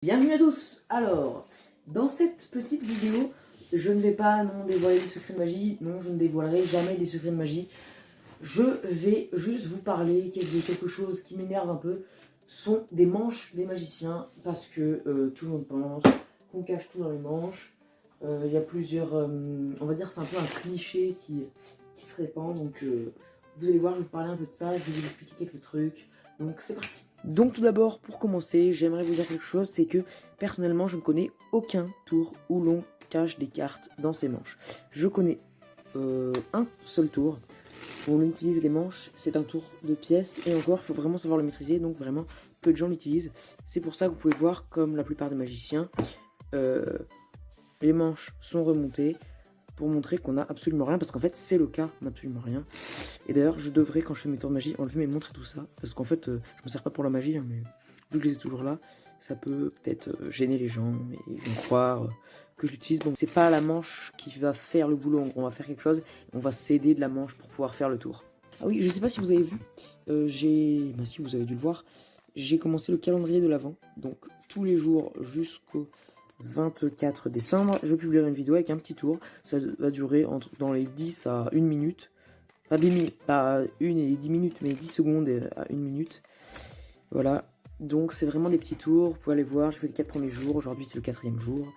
Bienvenue à tous. Alors, dans cette petite vidéo, je ne vais pas dévoiler les secrets de magie. Non, je ne dévoilerai jamais les secrets de magie. Je vais juste vous parler de quelque chose qui m'énerve un peu. Ce sont des manches des magiciens. Parce que tout le monde pense qu'on cache tout dans les manches. Il y a plusieurs... on va dire c'est un peu un cliché qui se répand. Donc vous allez voir, je vais vous parler un peu de ça. Je vais vous expliquer quelques trucs. Donc c'est parti. Donc tout d'abord, pour commencer, j'aimerais vous dire quelque chose, c'est que personnellement, je ne connais aucun tour où l'on cache des cartes dans ses manches. Je connais un seul tour où on utilise les manches, c'est un tour de pièces, et encore, il faut vraiment savoir le maîtriser, donc vraiment, peu de gens l'utilisent. C'est pour ça que vous pouvez voir, comme la plupart des magiciens, les manches sont remontées, pour montrer qu'on n'a absolument rien, parce qu'en fait c'est le cas, on n'a absolument rien. Et d'ailleurs je devrais, quand je fais mes tours de magie, enlever mes montres et tout ça, parce qu'en fait je me sers pas pour la magie, hein, mais vu que je les ai toujours là, ça peut peut-être gêner les gens, et ils vont croire que je l'utilise. Bon, c'est pas la manche qui va faire le boulot, on va faire quelque chose, on va s'aider de la manche pour pouvoir faire le tour. Ah oui, je sais pas si vous avez vu, si vous avez dû le voir, j'ai commencé le calendrier de l'Avent, donc tous les jours jusqu'au 24 décembre, je publierai une vidéo avec un petit tour. Ça va durer dans les 10 à 1 minute. Pas 1 et 10 minutes, mais 10 secondes à 1 minute. Voilà. Donc c'est vraiment des petits tours. Vous pouvez aller voir. Je fais les 4 premiers jours. Aujourd'hui c'est le 4e jour.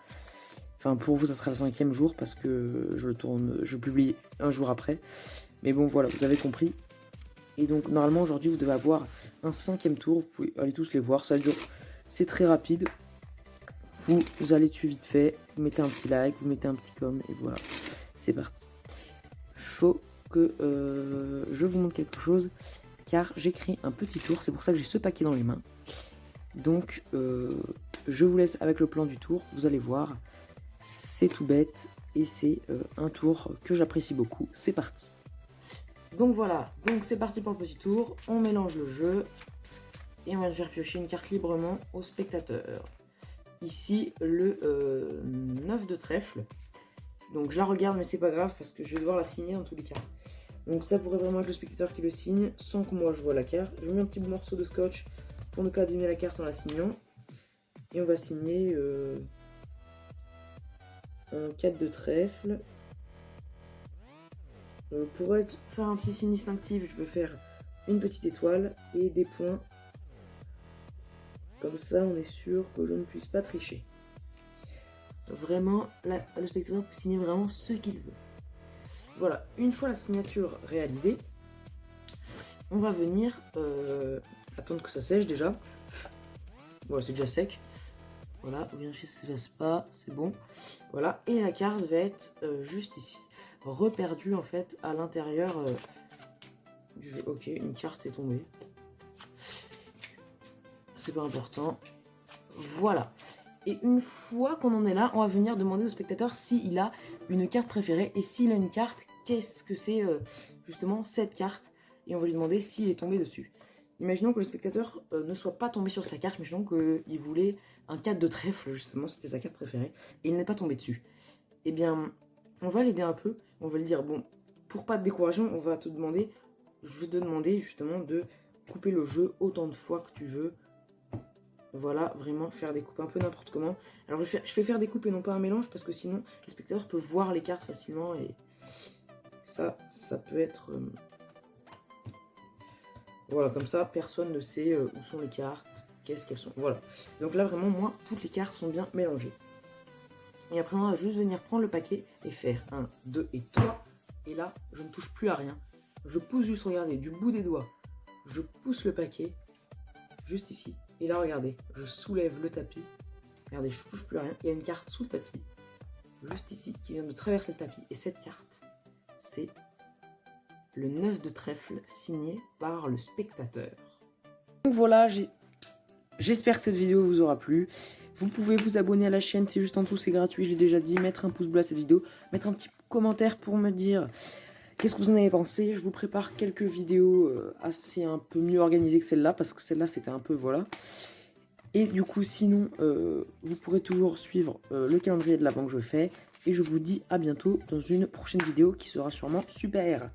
Enfin pour vous ça sera le 5e jour parce que je publie un jour après. Mais bon voilà, vous avez compris. Et donc normalement aujourd'hui vous devez avoir un 5e tour. Vous pouvez aller tous les voir. Ça dure. C'est très rapide. Vous allez dessus vite fait, vous mettez un petit like, vous mettez un petit com et voilà, c'est parti. Faut que je vous montre quelque chose car j'écris un petit tour, c'est pour ça que j'ai ce paquet dans les mains. Donc je vous laisse avec le plan du tour, vous allez voir, c'est tout bête et c'est un tour que j'apprécie beaucoup, c'est parti. Donc voilà, donc c'est parti pour le petit tour, on mélange le jeu et on va faire piocher une carte librement au spectateur. Ici le 9 de trèfle, donc je la regarde mais c'est pas grave parce que je vais devoir la signer dans tous les cas. Donc ça pourrait vraiment être le spectateur qui le signe sans que moi je vois la carte. Je mets un petit morceau de scotch pour ne pas abîmer la carte en la signant. Et on va signer un 4 de trèfle. Pour faire un petit signe distinctif, je vais faire une petite étoile et des points. Comme ça, on est sûr que je ne puisse pas tricher. Vraiment, le spectateur peut signer vraiment ce qu'il veut. Voilà, une fois la signature réalisée, on va venir attendre que ça sèche déjà. Voilà, c'est déjà sec. Voilà, vérifiez que ça ne s'efface pas, c'est bon. Voilà, et la carte va être juste ici, reperdue en fait à l'intérieur du jeu. Ok, une carte est tombée. C'est pas important. Voilà. Et une fois qu'on en est là, on va venir demander au spectateur s'il a une carte préférée. Et s'il a une carte, qu'est-ce que c'est justement cette carte. Et on va lui demander s'il est tombé dessus. Imaginons que le spectateur ne soit pas tombé sur sa carte. Imaginons qu'il voulait un 4 de trèfle, justement, c'était sa carte préférée. Et il n'est pas tombé dessus. Eh bien, on va l'aider un peu. On va lui dire, bon, pour pas te décourager, je vais te demander justement de couper le jeu autant de fois que tu veux. Voilà, vraiment faire des coupes un peu n'importe comment. Alors je fais faire des coupes et non pas un mélange parce que sinon les spectateurs peuvent voir les cartes facilement et ça peut être... Voilà, comme ça personne ne sait où sont les cartes, qu'est-ce qu'elles sont. Voilà, donc là vraiment moi toutes les cartes sont bien mélangées. Et après on va juste venir prendre le paquet et faire 1, 2 et 3. Et là je ne touche plus à rien. Je pousse juste, regardez, du bout des doigts. Je pousse le paquet juste ici. Et là, regardez, je soulève le tapis. Regardez, je ne touche plus à rien. Il y a une carte sous le tapis, juste ici, qui vient de traverser le tapis. Et cette carte, c'est le 9 de trèfle signé par le spectateur. Donc voilà, j'espère que cette vidéo vous aura plu. Vous pouvez vous abonner à la chaîne, c'est juste en dessous, c'est gratuit, je l'ai déjà dit. Mettre un pouce bleu à cette vidéo, mettre un petit commentaire pour me dire... Qu'est-ce que vous en avez pensé? Je vous prépare quelques vidéos assez un peu mieux organisées que celle-là, parce que celle-là c'était un peu voilà. Et du coup sinon, vous pourrez toujours suivre le calendrier de l'Avent que je fais. Et je vous dis à bientôt dans une prochaine vidéo qui sera sûrement super.